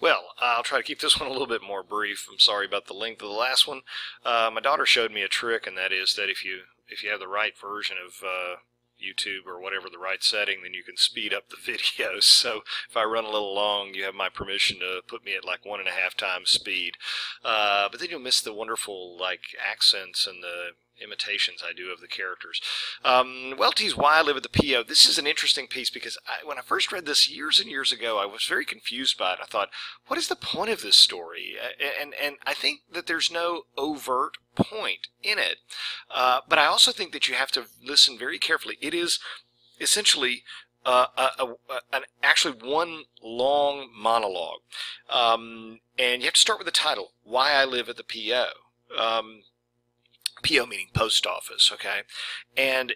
Well, I'll try to keep this one a little bit more brief. I'm sorry about the length of the last one. My daughter showed me a trick, and that is that if you have the right version of YouTube or whatever the right setting, then you can speed up the videos. So if I run a little long, you have my permission to put me at like 1.5 times speed. But then you'll miss the wonderful accents and the imitations I do of the characters. Welty's Why I Live at the P.O. This is an interesting piece because when I first read this years and years ago, I was very confused by it. I thought, what is the point of this story? And I think that there's no overt point in it. But I also think that you have to listen very carefully. It is essentially actually one long monologue. And you have to start with the title, Why I Live at the P.O. P.O. meaning post office, okay? And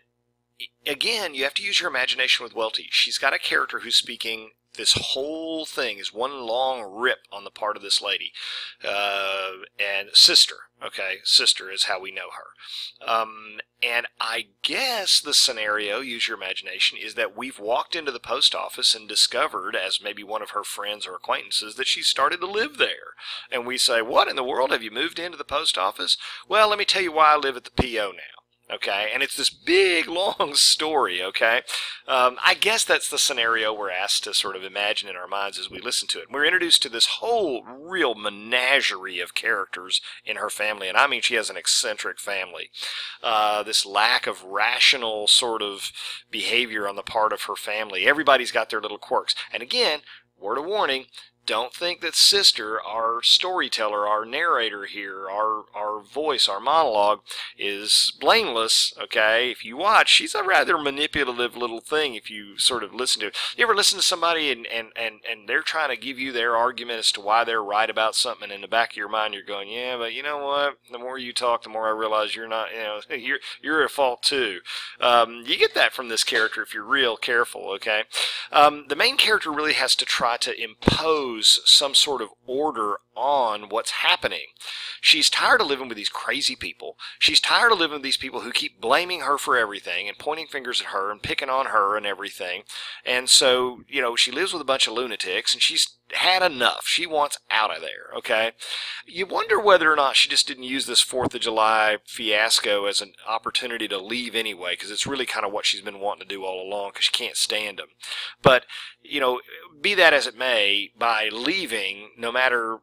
again, you have to use your imagination with Welty. She's got a character who's speaking. This whole thing is one long rip on the part of this lady. And sister, okay? Sister is how we know her. And I guess the scenario, use your imagination, is that we've walked into the post office and discovered, as maybe one of her friends or acquaintances, that she started to live there. And we say, what in the world? Have you moved into the post office? Well, let me tell you why I live at the P.O. now. Okay, and it's this big, long story, okay? I guess that's the scenario we're asked to sort of imagine in our minds as we listen to it. We're introduced to this whole real menagerie of characters in her family, and I mean she has an eccentric family. This lack of rational sort of behavior on the part of her family. Everybody's got their little quirks. And again, word of warning, don't think that sister, our storyteller, our narrator here, our voice, our monologue, is blameless, okay? If you watch, she's a rather manipulative little thing if you sort of listen to it. You ever listen to somebody and they're trying to give you their argument as to why they're right about something, and in the back of your mind you're going, yeah, but you know what? The more you talk, the more I realize you're not, you're at fault too. You get that from this character if you're real careful, okay? The main character really has to try to impose some sort of order on what's happening. She's tired of living with these crazy people. She's tired of living with these people who keep blaming her for everything and pointing fingers at her and picking on her and everything. And so, she lives with a bunch of lunatics and she's had enough. She wants out of there, okay? You wonder whether or not she just didn't use this 4th of July fiasco as an opportunity to leave anyway, because it's really kind of what she's been wanting to do all along because she can't stand them. But, be that as it may, by leaving, no matter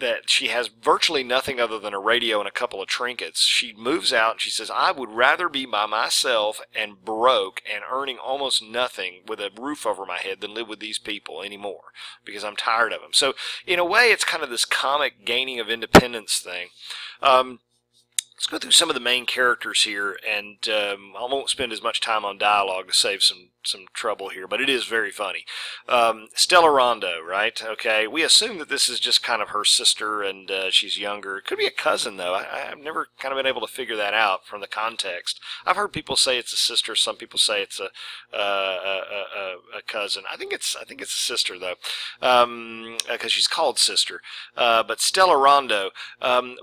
that she has virtually nothing other than a radio and a couple of trinkets, she moves out and she says, I would rather be by myself and broke and earning almost nothing with a roof over my head than live with these people anymore because I'm tired of them. So in a way, it's kind of this comic gaining of independence thing. Let's go through some of the main characters here, and I won't spend as much time on dialogue to save some trouble here, but it is very funny. Stella Rondo, right? Okay, we assume that this is just kind of her sister, and she's younger. It could be a cousin, though. I've never kind of been able to figure that out from the context. I've heard people say it's a sister. Some people say it's a cousin. I think it's a sister, though, because she's called Sister. But Stella Rondo,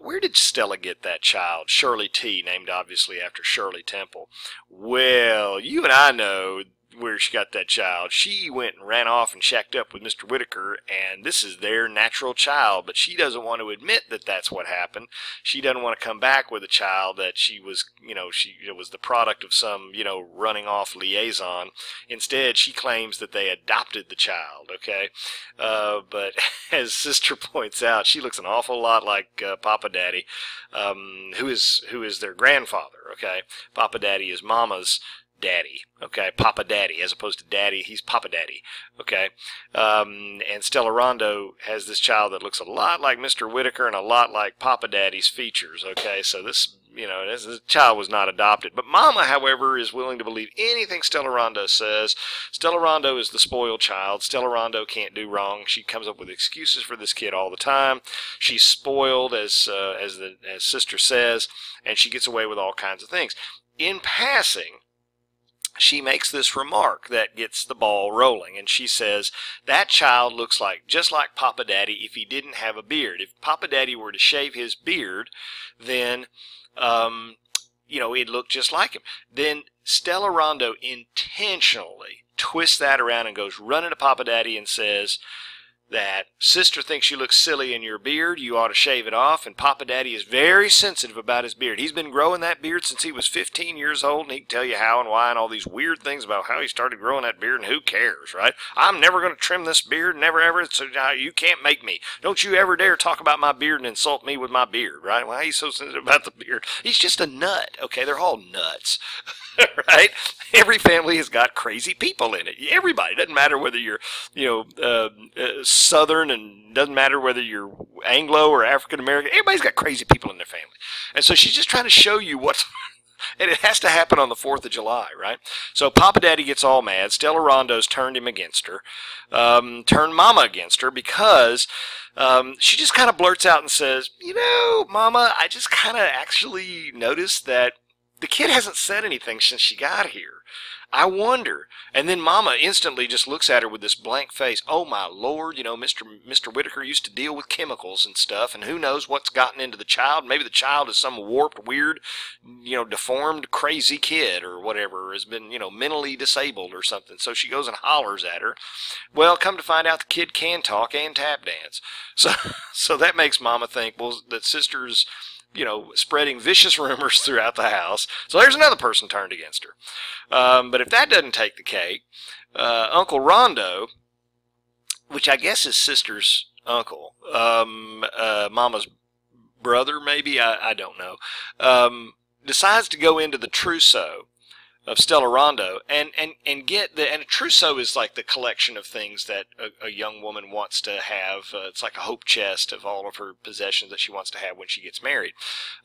where did Stella get that child? Shirley T, named obviously after Shirley Temple. Well, you and I know where she got that child. She went and ran off and shacked up with Mr. Whitaker, and this is their natural child, but she doesn't want to admit that that's what happened. She doesn't want to come back with a child that she was, it was the product of some, running off liaison. Instead, she claims that they adopted the child, okay? But as Sister points out, she looks an awful lot like Papa Daddy, who is their grandfather, okay? Papa Daddy is Mama's daddy, okay? Papa Daddy, as opposed to Daddy, he's Papa Daddy, okay? And Stella Rondo has this child that looks a lot like Mr. Whitaker and a lot like Papa Daddy's features, okay? So this child was not adopted. But Mama, however, is willing to believe anything Stella Rondo says. Stella Rondo is the spoiled child. Stella Rondo can't do wrong. She comes up with excuses for this kid all the time. She's spoiled, as Sister says, and she gets away with all kinds of things. In passing, she makes this remark that gets the ball rolling, and she says, that child looks just like Papa Daddy if he didn't have a beard. If Papa Daddy were to shave his beard, then, he'd look just like him. Then Stella Rondo intentionally twists that around and goes running to Papa Daddy and says, that sister thinks you look silly in your beard, you ought to shave it off, and Papa Daddy is very sensitive about his beard. He's been growing that beard since he was 15 years old, and he can tell you how and why and all these weird things about how he started growing that beard, and who cares, right? I'm never going to trim this beard, never ever, so you can't make me. Don't you ever dare talk about my beard and insult me with my beard, right? Why are you so sensitive about the beard? He's just a nut, okay? They're all nuts. Right? Every family has got crazy people in it. Everybody. It doesn't matter whether you're, Southern, and doesn't matter whether you're Anglo or African American. Everybody's got crazy people in their family. And so she's just trying to show you what's... And it has to happen on the 4th of July, right? So Papa Daddy gets all mad. Stella Rondo's turned him against her. Turned Mama against her because she just kind of blurts out and says, Mama, I just kind of actually noticed that the kid hasn't said anything since she got here. I wonder. And then Mama instantly just looks at her with this blank face. Oh, my Lord, Mr. Whitaker used to deal with chemicals and stuff, and who knows what's gotten into the child. Maybe the child is some warped, weird, deformed, crazy kid or whatever, has been, mentally disabled or something. So she goes and hollers at her. Well, come to find out the kid can talk and tap dance. So that makes Mama think, well, that sister's spreading vicious rumors throughout the house. So there's another person turned against her. But if that doesn't take the cake, Uncle Rondo, which I guess is sister's uncle, Mama's brother maybe, I don't know, decides to go into the trousseau of Stella Rondo and get and a trousseau is like the collection of things that a young woman wants to have. It's like a hope chest of all of her possessions that she wants to have when she gets married.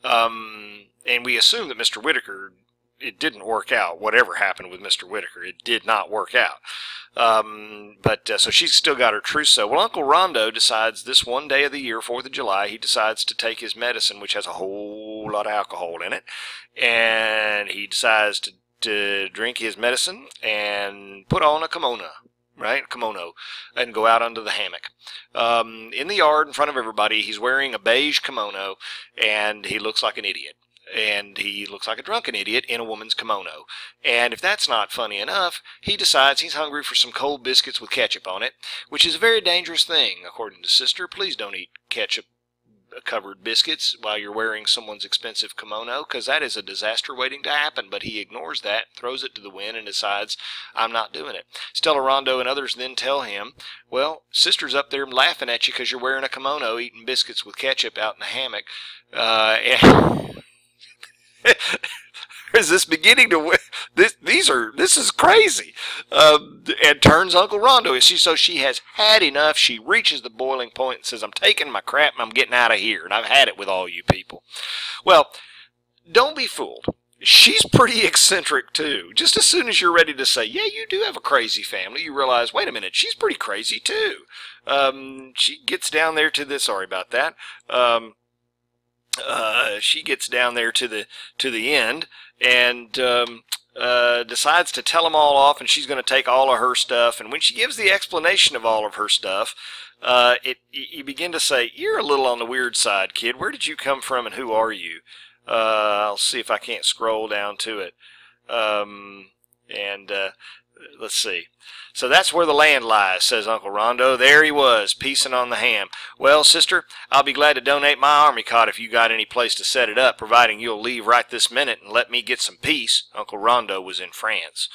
And we assume that Mr. Whitaker, it didn't work out. Whatever happened with Mr. Whitaker, it did not work out. So she's still got her trousseau. Well, Uncle Rondo decides this one day of the year, 4th of July, he decides to take his medicine, which has a whole lot of alcohol in it, and he decides to drink his medicine and put on a kimono, and go out under the hammock. In the yard in front of everybody, he's wearing a beige kimono, and he looks like an idiot. And he looks like a drunken idiot in a woman's kimono. And if that's not funny enough, he decides he's hungry for some cold biscuits with ketchup on it, which is a very dangerous thing, according to Sister. Please don't eat ketchup covered biscuits while you're wearing someone's expensive kimono, because that is a disaster waiting to happen. But he ignores that, throws it to the wind, and decides, I'm not doing it. Stella Rondo and others then tell him, well, Sister's up there laughing at you because you're wearing a kimono eating biscuits with ketchup out in the hammock. Is this beginning to this is crazy, and turns Uncle Rondo. So she has had enough. She reaches the boiling point and says, I'm taking my crap and I'm getting out of here, and I've had it with all you people. Well, don't be fooled. She's pretty eccentric too. Just as soon as you're ready to say, yeah, you do have a crazy family, you realize, wait a minute, she's pretty crazy too. She gets down there to this, sorry about that, she gets down there to the end and decides to tell them all off, and she's going to take all of her stuff. And when she gives the explanation of all of her stuff, you begin to say, you're a little on the weird side, kid. Where did you come from and who are you? I'll see if I can't scroll down to it. Let's see. So that's where the land lies, says Uncle Rondo. There he was, piecing on the ham. Well, Sister, I'll be glad to donate my army cot if you got any place to set it up, providing you'll leave right this minute and let me get some peace. Uncle Rondo was in France.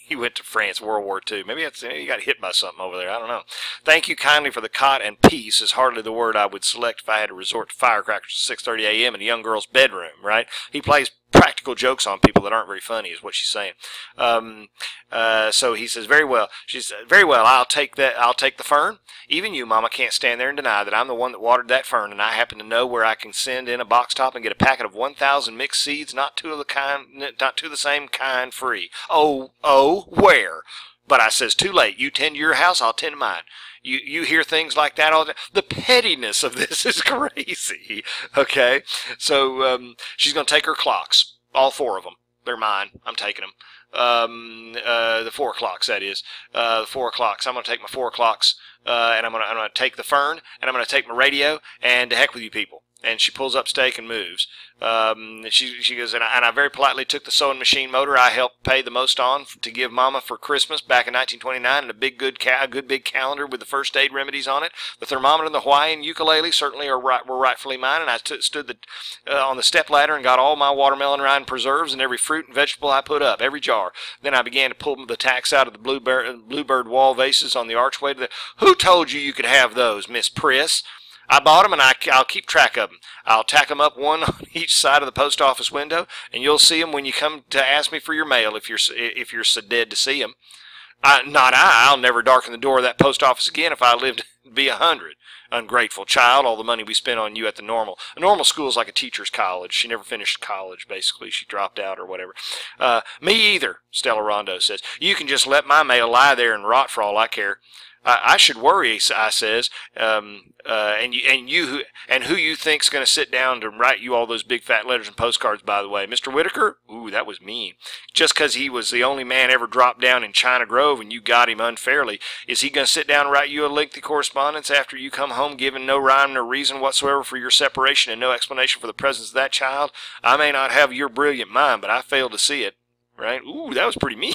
He went to France, World War II. Maybe he got hit by something over there. I don't know. Thank you kindly for the cot, and peace is hardly the word I would select if I had to resort to firecrackers at 6:30 a.m. in a young girl's bedroom, right? He plays practical jokes on people that aren't very funny, is what she's saying. So he says, very well. She says, very well, I'll take that. I'll take the fern. Even you, Mama, can't stand there and deny that I'm the one that watered that fern, and I happen to know where I can send in a box top and get a packet of 1,000 mixed seeds, not two of the same kind, free. Oh, where? But I says, too late. You tend to your house, I'll tend to mine. You hear things like that all the time. The pettiness of this is crazy. Okay? So she's going to take her clocks, all 4 of them. They're mine. I'm taking them. The 4 o'clocks, that is. The 4 o'clocks. I'm going to take my 4 o'clocks, and I'm going to take the fern, and I'm going to take my radio, and to heck with you people. And she pulls up stake and moves. She goes, and I very politely took the sewing machine motor I helped pay the most on to give Mama for Christmas back in 1929, and a good big calendar with the first aid remedies on it. The thermometer and the Hawaiian ukulele certainly were rightfully mine, and I stood on the step ladder and got all my watermelon rind preserves and every fruit and vegetable I put up, every jar. Then I began to pull the tacks out of the bluebird wall vases on the archway. Who told you could have those, Miss Priss? I bought them, and I'll keep track of them. I'll tack them up one on each side of the post office window, and you'll see them when you come to ask me for your mail if you're so dead to see them. I'll never darken the door of that post office again if I lived to be 100. Ungrateful child, all the money we spent on you at the normal. A normal school is like a teacher's college. She never finished college, basically. She dropped out or whatever. Me either, Stella Rondo says. You can just let my mail lie there and rot for all I care. I should worry, I says, and who you think's going to sit down to write you all those big fat letters and postcards, by the way? Mr. Whitaker? Ooh, that was mean. Just 'cause he was the only man ever dropped down in China Grove and you got him unfairly, is he going to sit down and write you a lengthy correspondence after you come home giving no rhyme nor reason whatsoever for your separation and no explanation for the presence of that child? I may not have your brilliant mind, but I fail to see it. Right? Ooh, that was pretty mean.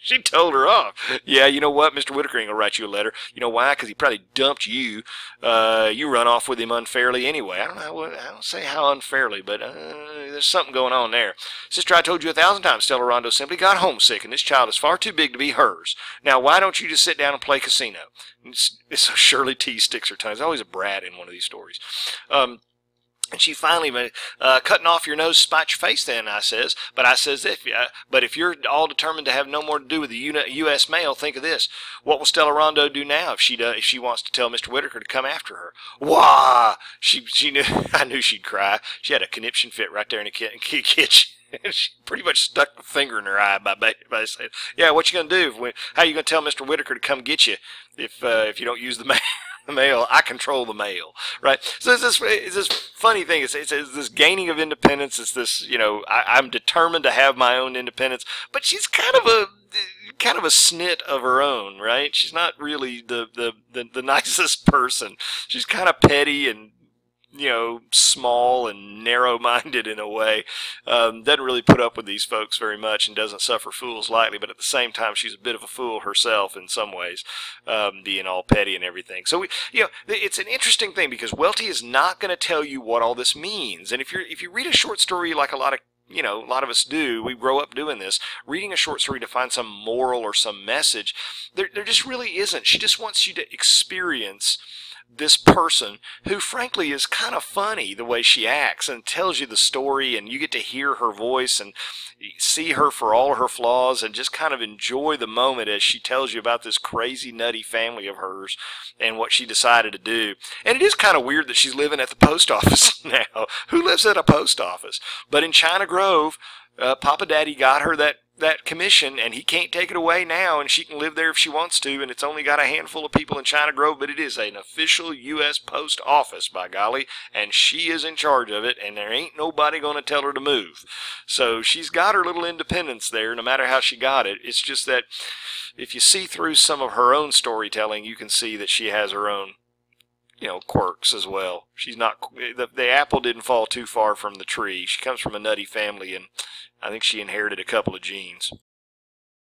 She told her off. Yeah, you know what? Mr. Whitaker ain't going to write you a letter. You know why? 'Cause he probably dumped you. You run off with him unfairly anyway. I don't say how unfairly, but there's something going on there. Sister, I told you 1,000 times Stella Rondo simply got homesick, and this child is far too big to be hers. Now, why don't you just sit down and play casino? So Shirley T sticks her tongue. There's always a brat in one of these stories. And she finally, cutting off your nose to spite your face then, I says. But I says, if you're all determined to have no more to do with the U.S. mail, think of this. What will Stella Rondo do now if she wants to tell Mr. Whitaker to come after her? Wah! She knew, I knew she'd cry. She had a conniption fit right there in the kitchen. She pretty much stuck a finger in her eye by saying, yeah, what you going to do? How you going to tell Mr. Whitaker to come get you if you don't use the mail? The mail, I control the mail, right? So it's this funny thing. It's this gaining of independence. It's this, I'm determined to have my own independence. But she's kind of a snit of her own, right? She's not really the nicest person. She's kind of petty and small and narrow-minded in a way. Doesn't really put up with these folks very much and doesn't suffer fools lightly, but at the same time, she's a bit of a fool herself in some ways, being all petty and everything. So, it's an interesting thing because Welty is not going to tell you what all this means. And if you read a short story like a lot of us do, we grow up doing this, reading a short story to find some moral or some message, there just really isn't. She just wants you to experience this person who frankly is kind of funny the way she acts and tells you the story, and you get to hear her voice and see her for all her flaws and just kind of enjoy the moment as she tells you about this crazy nutty family of hers and what she decided to do. And it is kind of weird that she's living at the post office now. Who lives at a post office? But in China Grove, Papa Daddy got her that commission, and he can't take it away now, and she can live there if she wants to, and it's only got a handful of people in China Grove, but it is an official U.S. Post Office, by golly, and she is in charge of it, and there ain't nobody going to tell her to move. So she's got her little independence there, no matter how she got it. It's just that if you see through some of her own storytelling, you can see that she has her own quirks as well. She's not, the apple didn't fall too far from the tree. She comes from a nutty family, and I think she inherited a couple of genes.